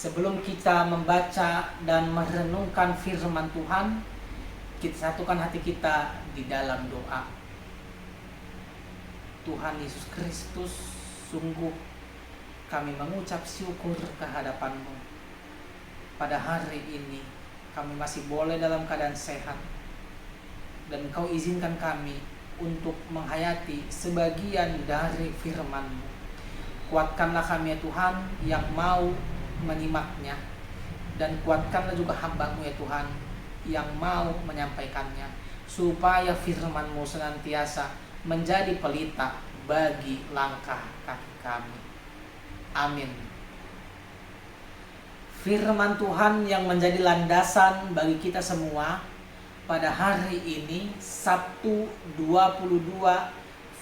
Sebelum kita membaca dan merenungkan firman Tuhan, kita satukan hati kita di dalam doa. Tuhan Yesus Kristus, sungguh kami mengucap syukur kehadapan-Mu. Pada hari ini kami masih boleh dalam keadaan sehat, dan Engkau izinkan kami untuk menghayati sebagian dari firman-Mu. Kuatkanlah kami ya Tuhan yang mau menyimaknya, dan kuatkanlah juga hamba-Mu ya Tuhan yang mau menyampaikannya, supaya firman-Mu senantiasa menjadi pelita bagi langkah kaki kami. Amin. Firman Tuhan yang menjadi landasan bagi kita semua pada hari ini, Sabtu 22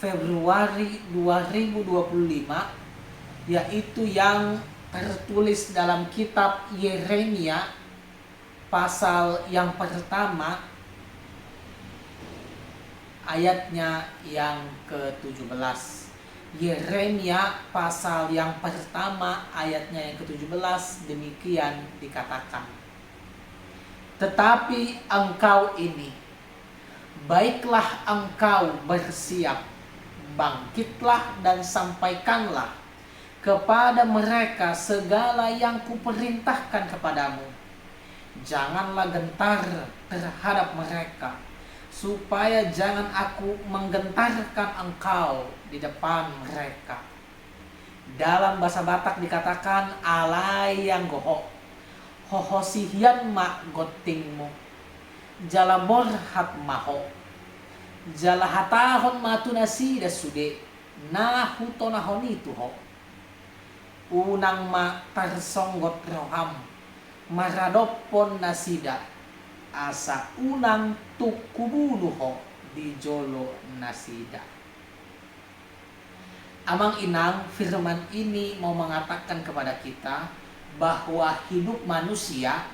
Februari 2025, yaitu yang tertulis dalam kitab Yeremia pasal yang pertama, ayatnya yang ke-17. Yeremia pasal yang pertama ayatnya yang ke-17 demikian dikatakan. Tetapi engkau ini, baiklah engkau bersiap, bangkitlah dan sampaikanlah kepada mereka segala yang kuperintahkan kepadamu. Janganlah gentar terhadap mereka, supaya jangan aku menggentarkan engkau di depan mereka. Dalam bahasa Batak dikatakan alai yang goho, hohosihian ma gotingmu, jalabor hat maho, jalahatahon matunasi dasude, nahutonahoni tuho, unang ma tarsonggot roham, maradopon nasida, asa unang tukubuluho di jolo nasida. Amang inang, firman ini mau mengatakan kepada kita bahwa hidup manusia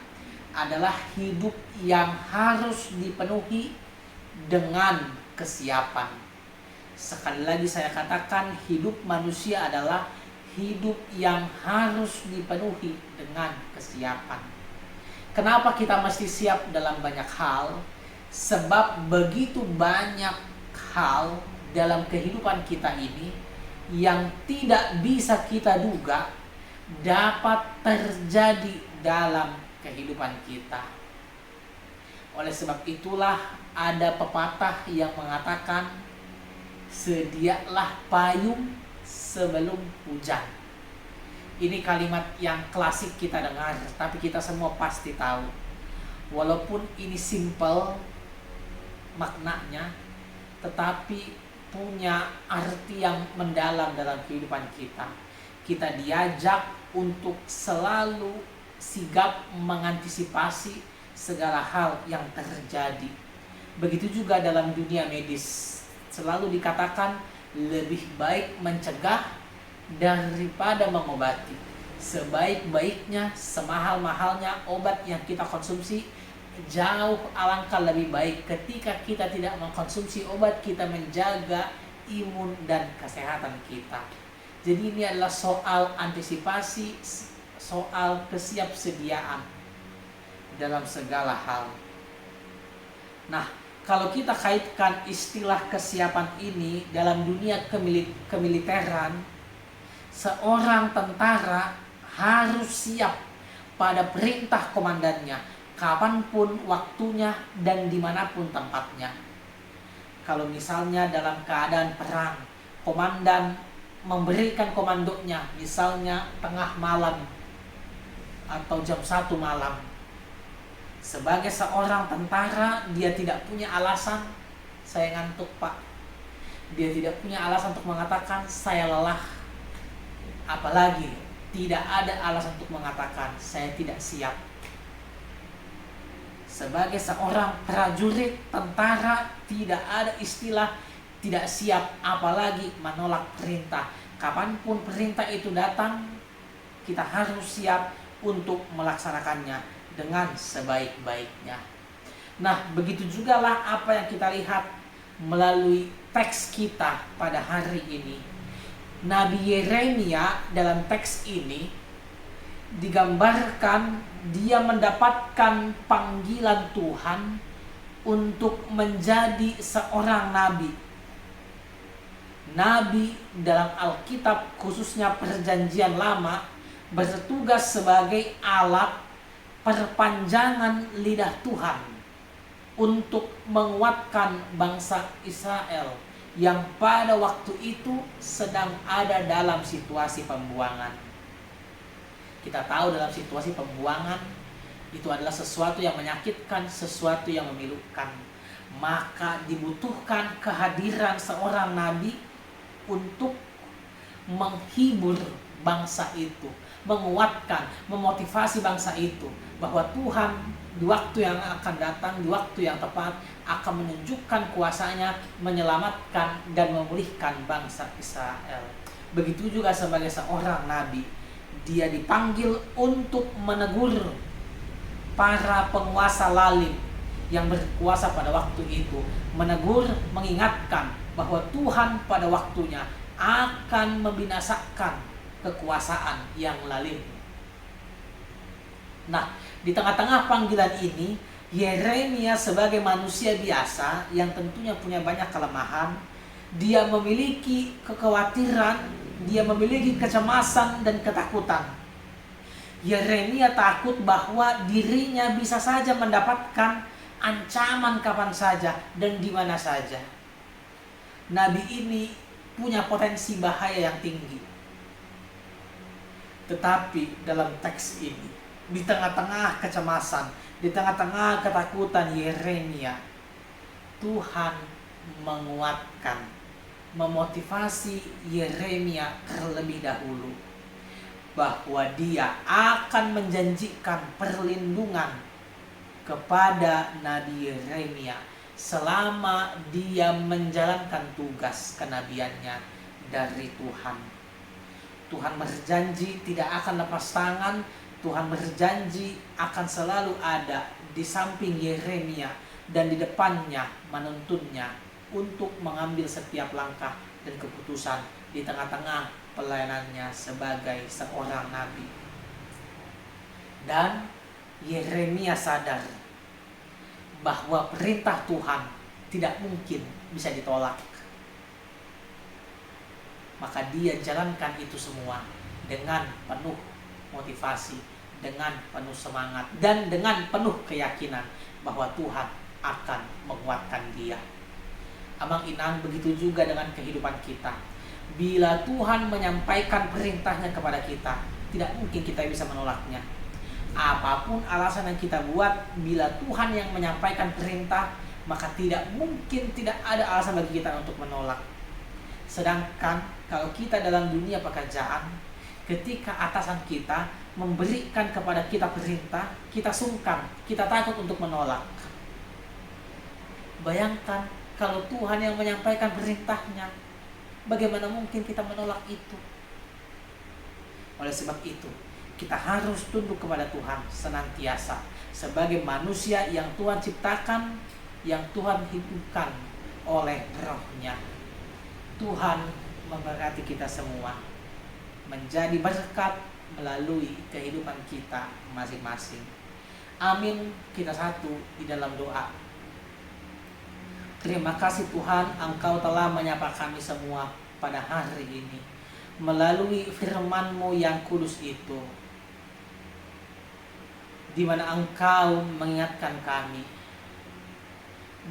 adalah hidup yang harus dipenuhi dengan kesiapan. Sekali lagi saya katakan, hidup manusia adalah hidup yang harus dipenuhi dengan kesiapan. Kenapa kita mesti siap dalam banyak hal? Sebab begitu banyak hal dalam kehidupan kita ini yang tidak bisa kita duga dapat terjadi dalam kehidupan kita. Oleh sebab itulah ada pepatah yang mengatakan, sedialah payung sebelum hujan. Ini kalimat yang klasik kita dengar, tapi kita semua pasti tahu. Walaupun ini simple maknanya, tetapi punya arti yang mendalam dalam kehidupan kita. Kita diajak untuk selalu sigap mengantisipasi segala hal yang terjadi. Begitu juga dalam dunia medis, selalu dikatakan lebih baik mencegah daripada mengobati. Sebaik-baiknya, semahal-mahalnya obat yang kita konsumsi, jauh alangkah lebih baik ketika kita tidak mengkonsumsi obat, kita menjaga imun dan kesehatan kita. Jadi ini adalah soal antisipasi, soal kesiapsediaan dalam segala hal. Nah, kalau kita kaitkan istilah kesiapan ini dalam dunia kemiliteran, seorang tentara harus siap pada perintah komandannya, kapanpun waktunya dan dimanapun tempatnya. Kalau misalnya dalam keadaan perang, komandan memberikan komandonya, misalnya tengah malam atau jam 1 malam. Sebagai seorang tentara, dia tidak punya alasan, saya ngantuk pak. Dia tidak punya alasan untuk mengatakan, saya lelah. Apalagi, tidak ada alasan untuk mengatakan, saya tidak siap. Sebagai seorang prajurit tentara, tidak ada istilah tidak siap, apalagi menolak perintah. Kapanpun perintah itu datang, kita harus siap untuk melaksanakannya dengan sebaik-baiknya. Nah, begitu jugalah apa yang kita lihat melalui teks kita pada hari ini. Nabi Yeremia dalam teks ini, digambarkan dia mendapatkan panggilan Tuhan untuk menjadi seorang nabi. Nabi dalam Alkitab, khususnya Perjanjian Lama, bertugas sebagai alat perpanjangan lidah Tuhan untuk menguatkan bangsa Israel yang pada waktu itu sedang ada dalam situasi pembuangan. Kita tahu dalam situasi pembuangan itu adalah sesuatu yang menyakitkan, sesuatu yang memilukan. Maka dibutuhkan kehadiran seorang nabi untuk menghibur bangsa itu, menguatkan, memotivasi bangsa itu bahwa Tuhan di waktu yang akan datang, di waktu yang tepat akan menunjukkan kuasanya, menyelamatkan dan memulihkan bangsa Israel. Begitu juga sebagai seorang nabi, dia dipanggil untuk menegur para penguasa lalim yang berkuasa pada waktu itu, menegur, mengingatkan bahwa Tuhan pada waktunya akan membinasakan kekuasaan yang lalim. Nah, di tengah-tengah panggilan ini, Yeremia sebagai manusia biasa yang tentunya punya banyak kelemahan, dia memiliki kekhawatiran, dia memiliki kecemasan dan ketakutan. Yeremia takut bahwa dirinya bisa saja mendapatkan ancaman kapan saja dan di mana saja. Nabi ini punya potensi bahaya yang tinggi. Tetapi dalam teks ini, di tengah-tengah kecemasan, di tengah-tengah ketakutan Yeremia, Tuhan menguatkan, memotivasi Yeremia terlebih dahulu bahwa dia akan menjanjikan perlindungan kepada Nabi Yeremia selama dia menjalankan tugas kenabiannya dari Tuhan. Tuhan berjanji tidak akan lepas tangan. Tuhan berjanji akan selalu ada di samping Yeremia dan di depannya menuntunnya untuk mengambil setiap langkah dan keputusan di tengah-tengah pelayanannya sebagai seorang nabi. Dan Yeremia sadar bahwa perintah Tuhan tidak mungkin bisa ditolak. Maka dia jalankan itu semua dengan penuh motivasi, dengan penuh semangat, dan dengan penuh keyakinan bahwa Tuhan akan menguatkan dia. Abang Inang, begitu juga dengan kehidupan kita. Bila Tuhan menyampaikan perintahnya kepada kita, tidak mungkin kita bisa menolaknya. Apapun alasan yang kita buat, bila Tuhan yang menyampaikan perintah, maka tidak mungkin tidak ada alasan bagi kita untuk menolak. Sedangkan kalau kita dalam dunia pekerjaan, ketika atasan kita memberikan kepada kita perintah, kita sungkan, kita takut untuk menolak. Bayangkan kalau Tuhan yang menyampaikan perintahnya, bagaimana mungkin kita menolak itu? Oleh sebab itu, kita harus tunduk kepada Tuhan senantiasa sebagai manusia yang Tuhan ciptakan, yang Tuhan hidupkan oleh Roh-Nya. Tuhan memberkati kita semua menjadi berkat melalui kehidupan kita masing-masing. Amin. Kita satu di dalam doa. Terima kasih Tuhan, Engkau telah menyapa kami semua pada hari ini melalui firman-Mu yang kudus itu, di mana Engkau mengingatkan kami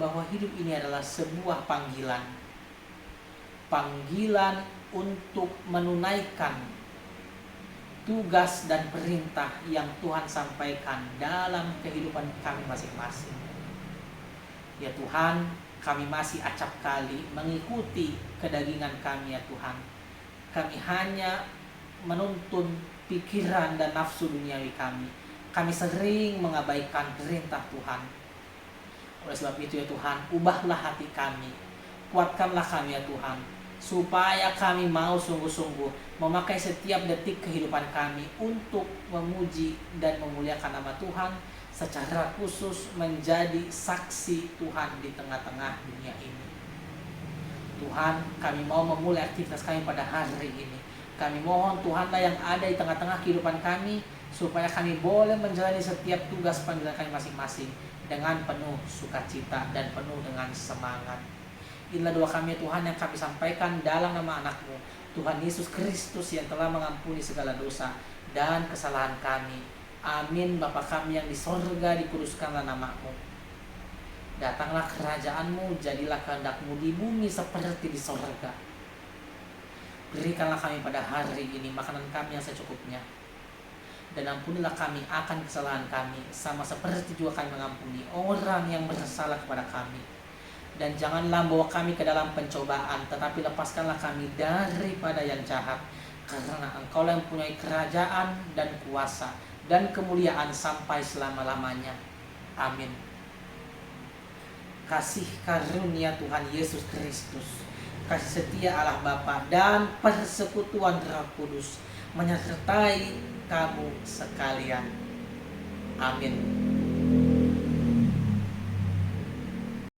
bahwa hidup ini adalah sebuah panggilan untuk menunaikan tugas dan perintah yang Tuhan sampaikan dalam kehidupan kami masing-masing. Ya Tuhan, kami masih acap kali mengikuti kedagingan kami ya Tuhan. Kami hanya menuntun pikiran dan nafsu duniawi kami. Kami sering mengabaikan perintah Tuhan. Oleh sebab itu ya Tuhan, ubahlah hati kami. Kuatkanlah kami ya Tuhan, supaya kami mau sungguh-sungguh memakai setiap detik kehidupan kami untuk memuji dan memuliakan nama Tuhan, secara khusus menjadi saksi Tuhan di tengah-tengah dunia ini. Tuhan, kami mau memulai aktivitas kami pada hari ini. Kami mohon Tuhanlah yang ada di tengah-tengah kehidupan kami, supaya kami boleh menjalani setiap tugas panggilan kami masing-masing dengan penuh sukacita dan penuh dengan semangat. Inilah doa kami Tuhan yang kami sampaikan dalam nama anak-Mu, Tuhan Yesus Kristus yang telah mengampuni segala dosa dan kesalahan kami. Amin. Bapa kami yang di sorga, dikuduskanlah nama-Mu. Datanglah kerajaan-Mu, jadilah kehendak-Mu di bumi seperti di sorga. Berikanlah kami pada hari ini makanan kami yang secukupnya. Dan ampunilah kami akan kesalahan kami, sama seperti juga kami mengampuni orang yang bersalah kepada kami. Dan janganlah bawa kami ke dalam pencobaan, tetapi lepaskanlah kami daripada yang jahat. Karena Engkau yang mempunyai kerajaan dan kuasa dan kemuliaan sampai selama-lamanya. Amin. Kasih karunia Tuhan Yesus Kristus, kasih setia Allah Bapa, dan persekutuan Roh Kudus menyertai kamu sekalian. Amin.